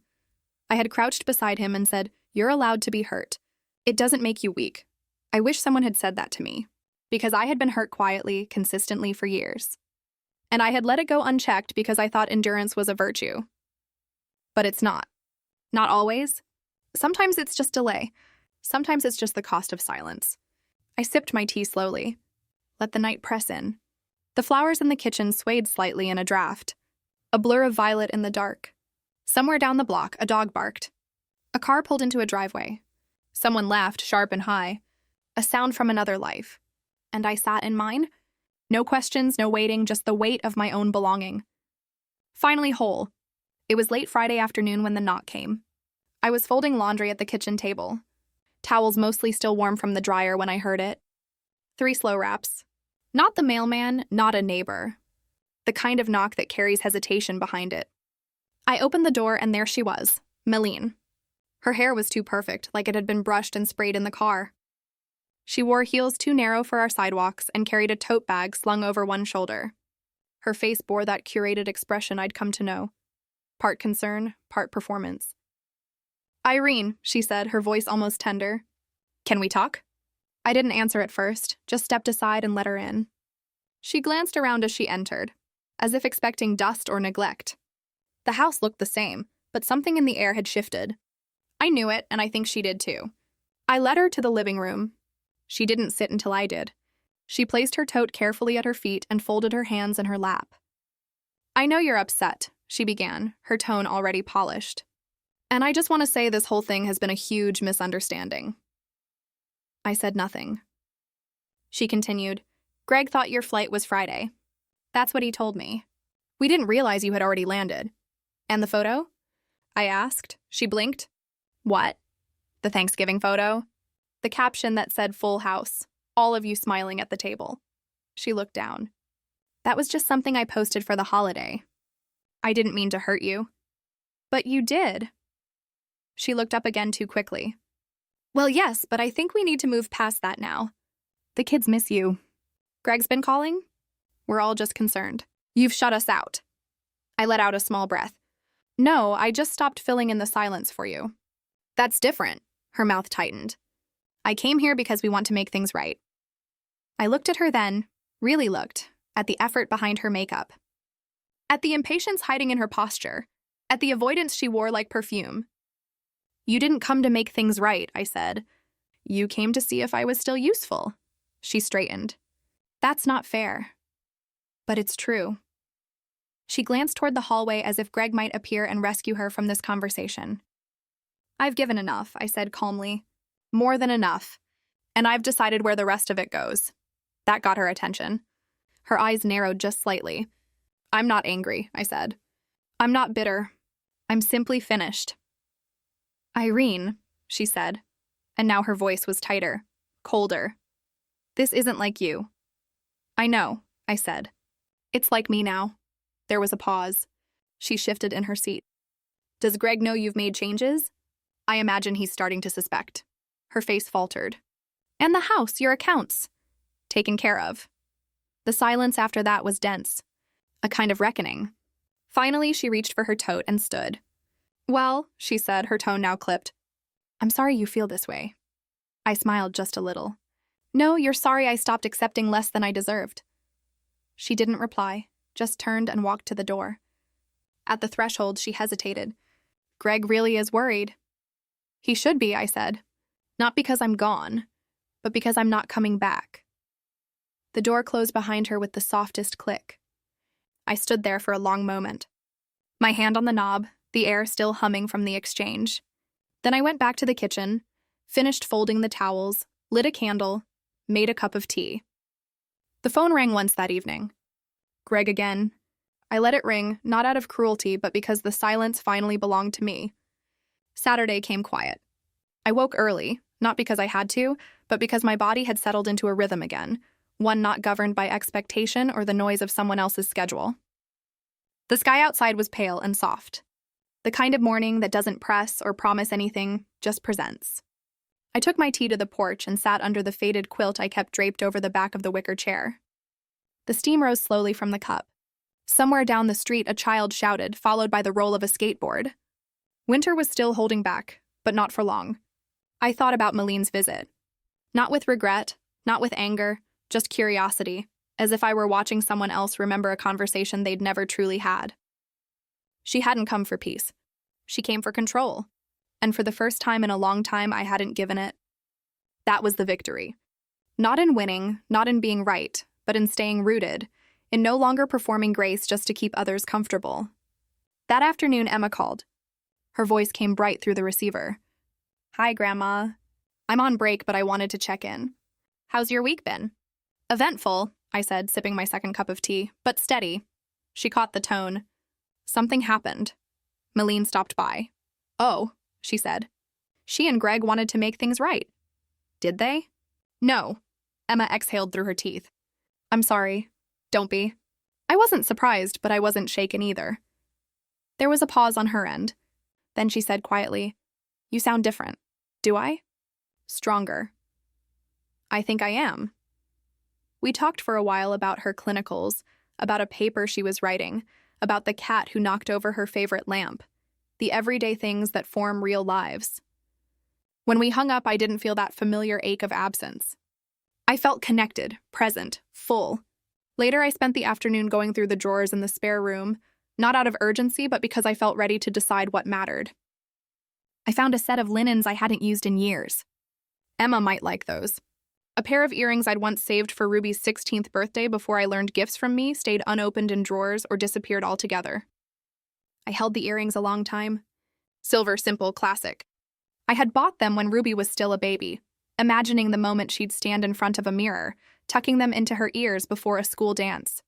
I had crouched beside him and said, "You're allowed to be hurt. It doesn't make you weak." I wish someone had said that to me, because I had been hurt quietly, consistently for years. And I had let it go unchecked because I thought endurance was a virtue. But it's not. Not always. Sometimes it's just delay. Sometimes it's just the cost of silence. I sipped my tea slowly. Let the night press in. The flowers in the kitchen swayed slightly in a draft. A blur of violet in the dark. Somewhere down the block, a dog barked. A car pulled into a driveway. Someone laughed, sharp and high. A sound from another life. And I sat in mine. No questions, no waiting, just the weight of my own belonging. Finally whole. It was late Friday afternoon when the knock came. I was folding laundry at the kitchen table. Towels mostly still warm from the dryer when I heard it. 3 slow raps. Not the mailman, not a neighbor. The kind of knock that carries hesitation behind it. I opened the door and there she was, Meline. Her hair was too perfect, like it had been brushed and sprayed in the car. She wore heels too narrow for our sidewalks and carried a tote bag slung over one shoulder. Her face bore that curated expression I'd come to know. Part concern, part performance. "Irene," she said, her voice almost tender. "Can we talk?" I didn't answer at first, just stepped aside and let her in. She glanced around as she entered, as if expecting dust or neglect. The house looked the same, but something in the air had shifted. I knew it, and I think she did too. I led her to the living room. She didn't sit until I did. She placed her tote carefully at her feet and folded her hands in her lap. "I know you're upset," she began, her tone already polished. "And I just want to say this whole thing has been a huge misunderstanding." I said nothing. She continued, "Greg thought your flight was Friday. That's what he told me. We didn't realize you had already landed." "And the photo?" I asked. She blinked. "What?" "The Thanksgiving photo?" The caption that said "Full House, all of you smiling at the table." She looked down. That was just something I posted for the holiday. I didn't mean to hurt you. But you did. She looked up again too quickly. Well, yes, but I think we need to move past that now. The kids miss you. Greg's been calling? We're all just concerned. You've shut us out. I let out a small breath. No, I just stopped filling in the silence for you. That's different. Her mouth tightened. I came here because we want to make things right. I looked at her then, really looked, at the effort behind her makeup. At the impatience hiding in her posture, at the avoidance she wore like perfume. You didn't come to make things right, I said. You came to see if I was still useful. She straightened. That's not fair. But it's true. She glanced toward the hallway as if Greg might appear and rescue her from this conversation. I've given enough, I said calmly. More than enough. And I've decided where the rest of it goes. That got her attention. Her eyes narrowed just slightly. I'm not angry, I said. I'm not bitter. I'm simply finished. Irene, she said, and now her voice was tighter, colder. This isn't like you. I know, I said. It's like me now. There was a pause. She shifted in her seat. Does Greg know you've made changes? I imagine he's starting to suspect. Her face faltered. And the house, your accounts. Taken care of. The silence after that was dense. A kind of reckoning. Finally, she reached for her tote and stood. Well, she said, her tone now clipped. I'm sorry you feel this way. I smiled just a little. No, you're sorry I stopped accepting less than I deserved. She didn't reply, just turned and walked to the door. At the threshold, she hesitated. Greg really is worried. He should be, I said. Not because I'm gone, but because I'm not coming back. The door closed behind her with the softest click. I stood there for a long moment. My hand on the knob, the air still humming from the exchange. Then I went back to the kitchen, finished folding the towels, lit a candle, made a cup of tea. The phone rang once that evening. Greg again. I let it ring, not out of cruelty, but because the silence finally belonged to me. Saturday came quiet. I woke early, not because I had to, but because my body had settled into a rhythm again, one not governed by expectation or the noise of someone else's schedule. The sky outside was pale and soft. The kind of morning that doesn't press or promise anything, just presents. I took my tea to the porch and sat under the faded quilt I kept draped over the back of the wicker chair. The steam rose slowly from the cup. Somewhere down the street, a child shouted, followed by the roll of a skateboard. Winter was still holding back, but not for long. I thought about Maline's visit. Not with regret, not with anger, just curiosity, as if I were watching someone else remember a conversation they'd never truly had. She hadn't come for peace. She came for control. And for the first time in a long time, I hadn't given it. That was the victory. Not in winning, not in being right, but in staying rooted, in no longer performing grace just to keep others comfortable. That afternoon, Emma called. Her voice came bright through the receiver. Hi, Grandma. I'm on break, but I wanted to check in. How's your week been? Eventful, I said, sipping my second cup of tea, but steady. She caught the tone. Something happened. Maline stopped by. Oh, she said. She and Greg wanted to make things right. Did they? No. Emma exhaled through her teeth. I'm sorry. Don't be. I wasn't surprised, but I wasn't shaken either. There was a pause on her end. Then she said quietly, You sound different. Do I? Stronger. I think I am. We talked for a while about her clinicals, about a paper she was writing, about the cat who knocked over her favorite lamp, the everyday things that form real lives. When we hung up, I didn't feel that familiar ache of absence. I felt connected, present, full. Later, I spent the afternoon going through the drawers in the spare room, not out of urgency, but because I felt ready to decide what mattered. I found a set of linens I hadn't used in years. Emma might like those. A pair of earrings I'd once saved for Ruby's 16th birthday before I learned gifts from me stayed unopened in drawers or disappeared altogether. I held the earrings a long time. Silver, simple, classic. I had bought them when Ruby was still a baby, imagining the moment she'd stand in front of a mirror, tucking them into her ears before a school dance.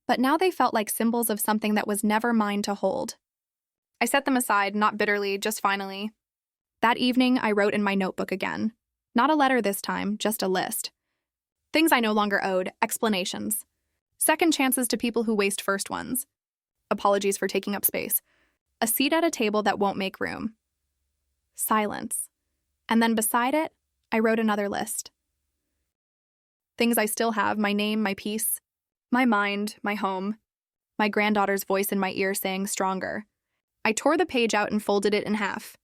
But now they felt like symbols of something that was never mine to hold. I set them aside, not bitterly, just finally. That evening, I wrote in my notebook again. Not a letter this time, just a list. Things I no longer owed, explanations. Second chances to people who waste first ones. Apologies for taking up space. A seat at a table that won't make room. Silence. And then beside it, I wrote another list. Things I still have, my name, my peace, my mind, my home, my granddaughter's voice in my ear saying stronger. I tore the page out and folded it in half,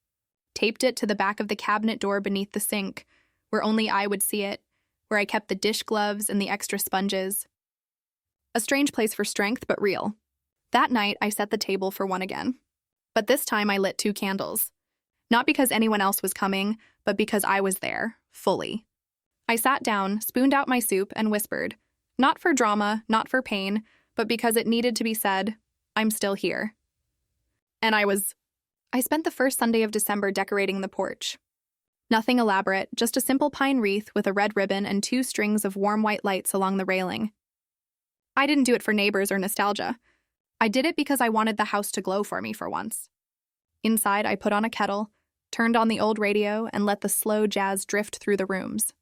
taped it to the back of the cabinet door beneath the sink, where only I would see it, where I kept the dish gloves and the extra sponges. A strange place for strength, but real. That night, I set the table for one again. But this time I lit 2 candles. Not because anyone else was coming, but because I was there, fully. I sat down, spooned out my soup, and whispered, not for drama, not for pain, but because it needed to be said, I'm still here. And I spent the first Sunday of December decorating the porch. Nothing elaborate, just a simple pine wreath with a red ribbon and 2 strings of warm white lights along the railing. I didn't do it for neighbors or nostalgia. I did it because I wanted the house to glow for me for once. Inside, I put on a kettle, turned on the old radio, and let the slow jazz drift through the rooms.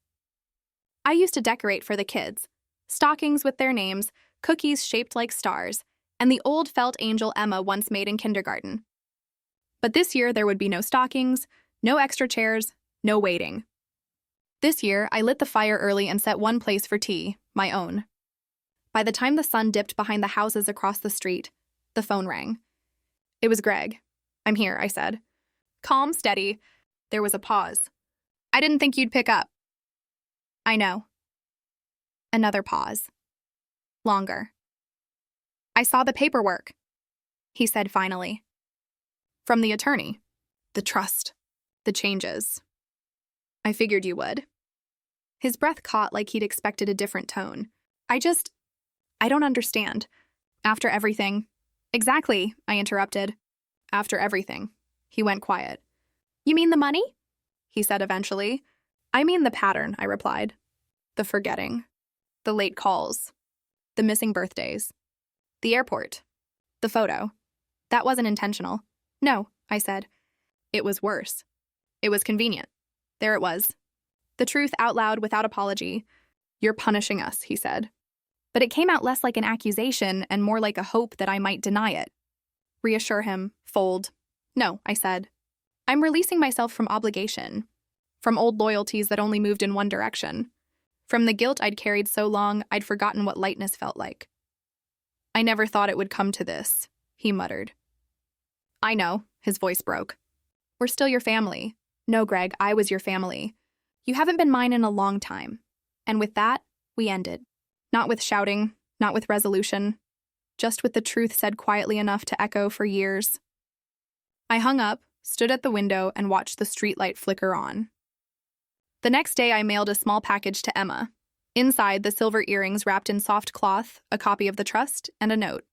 I used to decorate for the kids. Stockings with their names, cookies shaped like stars, and the old felt angel Emma once made in kindergarten. But this year, there would be no stockings, no extra chairs, no waiting. This year, I lit the fire early and set one place for tea, my own. By the time the sun dipped behind the houses across the street, the phone rang. It was Greg. I'm here, I said. Calm, steady. There was a pause. I didn't think you'd pick up. I know. Another pause. Longer. I saw the paperwork, he said finally. From the attorney. The trust. The changes. I figured you would. His breath caught like he'd expected a different tone. I don't understand. After everything. Exactly, I interrupted. After everything. He went quiet. You mean the money? He said eventually. I mean the pattern, I replied. The forgetting. The late calls. The missing birthdays. The airport. The photo. That wasn't intentional. No, I said. It was worse. It was convenient. There it was. The truth out loud without apology. You're punishing us, he said. But it came out less like an accusation and more like a hope that I might deny it. Reassure him. Fold. No, I said. I'm releasing myself from obligation. From old loyalties that only moved in one direction. From the guilt I'd carried so long, I'd forgotten what lightness felt like. I never thought it would come to this, he muttered. I know, his voice broke. We're still your family. No, Greg, I was your family. You haven't been mine in a long time. And with that, we ended. Not with shouting, not with resolution, just with the truth said quietly enough to echo for years. I hung up, stood at the window, and watched the streetlight flicker on. The next day, I mailed a small package to Emma. Inside, the silver earrings wrapped in soft cloth, a copy of the trust, and a note.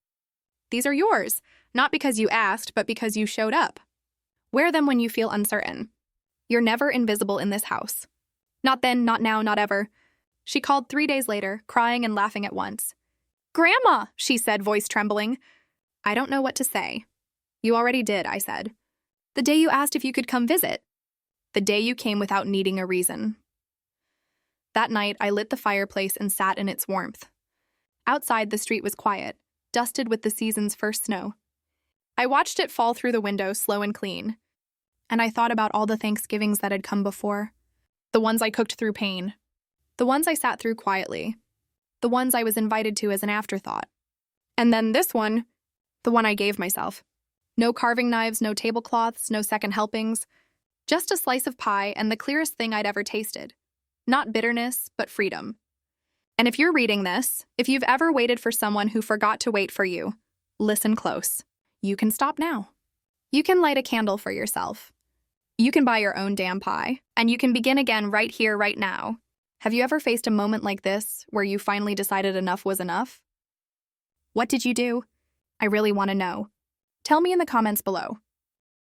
These are yours, not because you asked, but because you showed up. Wear them when you feel uncertain. You're never invisible in this house. Not then, not now, not ever. She called 3 days later, crying and laughing at once. Grandma, she said, voice trembling. I don't know what to say. You already did, I said. The day you asked if you could come visit. The day you came without needing a reason. That night, I lit the fireplace and sat in its warmth. Outside, the street was quiet, dusted with the season's first snow. I watched it fall through the window, slow and clean. And I thought about all the Thanksgivings that had come before. The ones I cooked through pain. The ones I sat through quietly. The ones I was invited to as an afterthought. And then this one, the one I gave myself. No carving knives, no tablecloths, no second helpings. Just a slice of pie and the clearest thing I'd ever tasted. Not bitterness, but freedom. And if you're reading this, if you've ever waited for someone who forgot to wait for you, listen close. You can stop now. You can light a candle for yourself. You can buy your own damn pie, and you can begin again right here, right now. Have you ever faced a moment like this, where you finally decided enough was enough? What did you do? I really want to know. Tell me in the comments below.